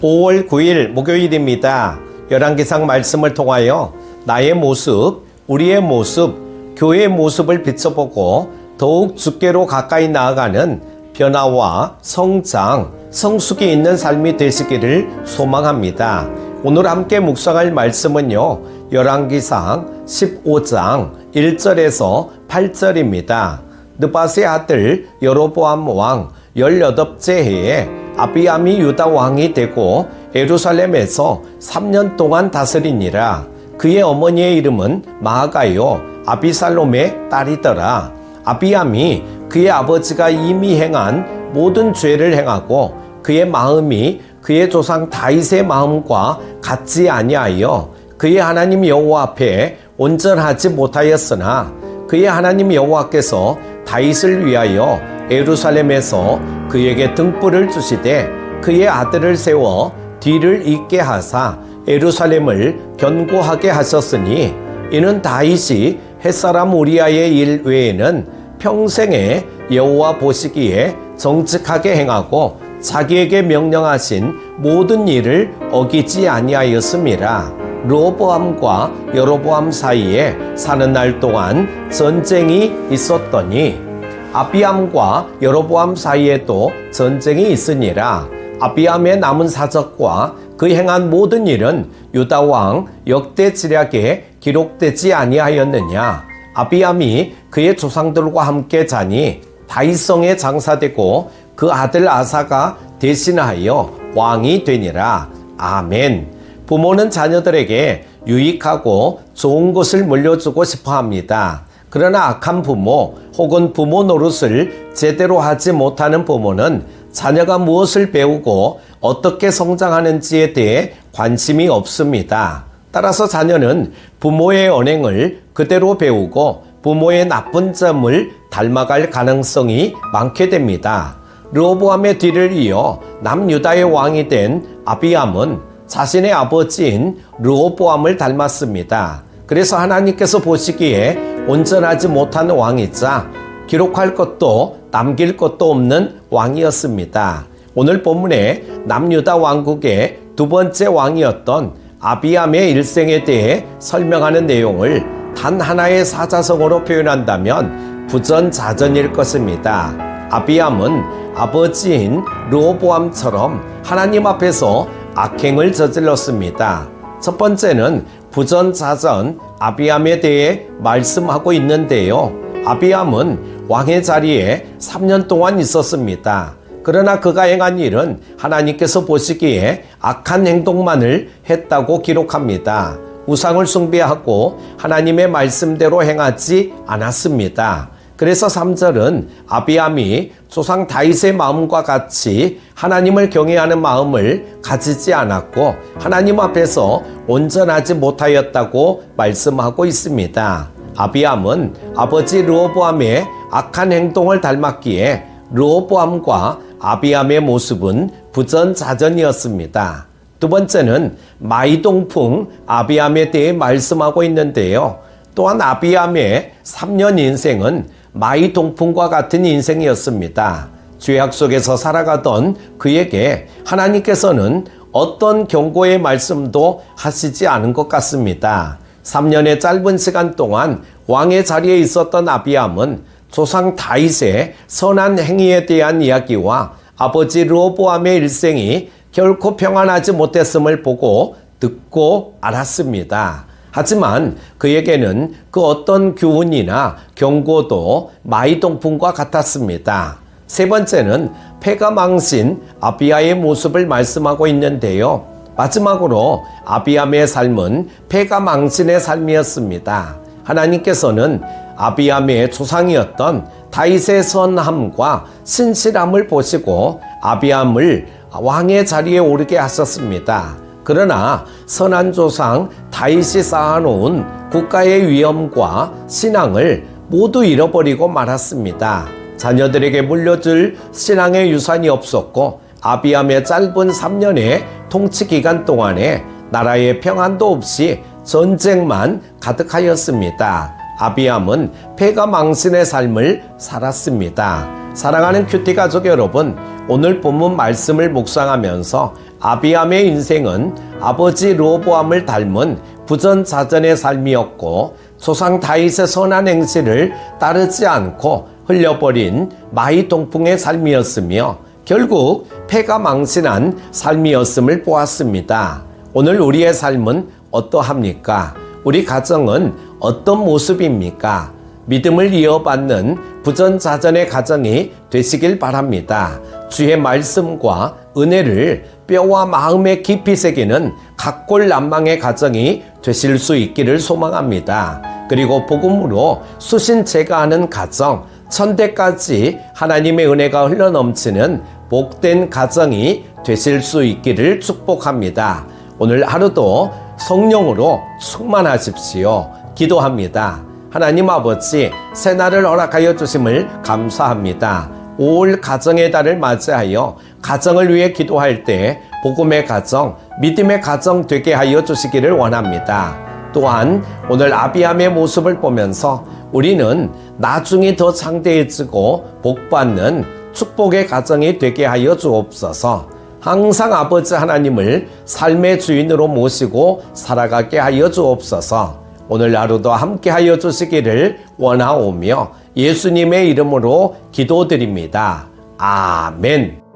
5월 9일 목요일입니다. 열왕기상 말씀을 통하여 나의 모습, 우리의 모습, 교회의 모습을 비춰보고 더욱 주께로 가까이 나아가는 변화와 성장, 성숙이 있는 삶이 되시기를 소망합니다. 오늘 함께 묵상할 말씀은요, 열왕기상 15장 1절에서 8절입니다. 느밧의 아들 여로보암 왕 18째 해에 아비암이 유다 왕이 되고 예루살렘에서 3년 동안 다스리니라. 그의 어머니의 이름은 마아가요 아비살롬의 딸이더라. 아비암이 그의 아버지가 이미 행한 모든 죄를 행하고 그의 마음이 그의 조상 다윗의 마음과 같지 아니하여 그의 하나님 여호와 앞에 온전하지 못하였으나 그의 하나님 여호와께서 다윗을 위하여 예루살렘에서 그에게 등불을 주시되 그의 아들을 세워 뒤를 잇게 하사 예루살렘을 견고하게 하셨으니 이는 다윗이 햇사람 우리아의 일 외에는 평생에 여호와 보시기에 정직하게 행하고 자기에게 명령하신 모든 일을 어기지 아니하였음이라. 르호보암과 여로보암 사이에 사는 날 동안 전쟁이 있었더니 아비암과 여로보암 사이에도 전쟁이 있으니라. 아비암의 남은 사적과 그 행한 모든 일은 유다 왕 역대지략에 기록되지 아니하였느냐. 아비암이 그의 조상들과 함께 자니 다윗성에 장사되고 그 아들 아사가 대신하여 왕이 되니라. 아멘. 부모는 자녀들에게 유익하고 좋은 것을 물려주고 싶어 합니다. 그러나 악한 부모 혹은 부모 노릇을 제대로 하지 못하는 부모는 자녀가 무엇을 배우고 어떻게 성장하는지에 대해 관심이 없습니다. 따라서 자녀는 부모의 언행을 그대로 배우고 부모의 나쁜 점을 닮아갈 가능성이 많게 됩니다. 르호보암의 뒤를 이어 남유다의 왕이 된 아비암은 자신의 아버지인 르호보암을 닮았습니다. 그래서 하나님께서 보시기에 온전하지 못한 왕이자 기록할 것도 남길 것도 없는 왕이었습니다. 오늘 본문에 남유다 왕국의 두 번째 왕이었던 아비암의 일생에 대해 설명하는 내용을 단 하나의 사자성어로 표현한다면 부전자전일 것입니다. 아비암은 아버지인 르호보암처럼 하나님 앞에서 악행을 저질렀습니다. 첫 번째는 부전자전 아비암에 대해 말씀하고 있는데요. 아비암은 왕의 자리에 3년 동안 있었습니다. 그러나 그가 행한 일은 하나님께서 보시기에 악한 행동만을 했다고 기록합니다. 우상을 숭배하고 하나님의 말씀대로 행하지 않았습니다. 그래서 3절은 아비암이 조상 다윗의 마음과 같이 하나님을 경외하는 마음을 가지지 않았고 하나님 앞에서 온전하지 못하였다고 말씀하고 있습니다. 아비암은 아버지 르호보암의 악한 행동을 닮았기에 르호보암과 아비암의 모습은 부전자전이었습니다. 두 번째는 마이동풍 아비암에 대해 말씀하고 있는데요. 또한 아비암의 3년 인생은 마이동풍과 같은 인생이었습니다. 죄악 속에서 살아가던 그에게 하나님께서는 어떤 경고의 말씀도 하시지 않은 것 같습니다. 3년의 짧은 시간 동안 왕의 자리에 있었던 아비암은 조상 다윗의 선한 행위에 대한 이야기와 아버지 르호보암의 일생이 결코 평안하지 못했음을 보고 듣고 알았습니다. 하지만 그에게는 그 어떤 교훈이나 경고도 마이동풍과 같았습니다. 세 번째는 패가 망신 아비야의 모습을 말씀하고 있는데요. 마지막으로 아비암의 삶은 패가 망신의 삶이었습니다. 하나님께서는 아비암의 조상이었던 다윗의 선함과 신실함을 보시고 아비암을 왕의 자리에 오르게 하셨습니다. 그러나 선한 조상 다윗이 쌓아놓은 국가의 위엄과 신앙을 모두 잃어버리고 말았습니다. 자녀들에게 물려줄 신앙의 유산이 없었고 아비암의 짧은 3년의 통치 기간 동안에 나라의 평안도 없이 전쟁만 가득하였습니다. 아비암은 패가 망신의 삶을 살았습니다. 사랑하는 큐티 가족 여러분, 오늘 본문 말씀을 묵상하면서 아비암의 인생은 아버지 르호보암을 닮은 부전자전의 삶이었고 조상 다윗의 선한 행실을 따르지 않고 흘려버린 마이동풍의 삶이었으며 결국 패가 망신한 삶이었음을 보았습니다. 오늘 우리의 삶은 어떠합니까? 우리 가정은 어떤 모습입니까? 믿음을 이어받는 부전자전의 가정이 되시길 바랍니다. 주의 말씀과 은혜를 뼈와 마음에 깊이 새기는 각골난망의 가정이 되실 수 있기를 소망합니다. 그리고 복음으로 수신제가 하는 가정, 천대까지 하나님의 은혜가 흘러넘치는 복된 가정이 되실 수 있기를 축복합니다. 오늘 하루도 성령으로 충만하십시오. 기도합니다. 하나님 아버지, 새날을 허락하여 주심을 감사합니다. 5월 가정의 달을 맞이하여 가정을 위해 기도할 때 복음의 가정, 믿음의 가정 되게 하여 주시기를 원합니다. 또한 오늘 아비암의 모습을 보면서 우리는 나중에 더 창대해지고 복받는 축복의 가정이 되게 하여 주옵소서. 항상 아버지 하나님을 삶의 주인으로 모시고 살아가게 하여 주옵소서. 오늘 하루도 함께 하여 주시기를 원하오며 예수님의 이름으로 기도드립니다. 아멘.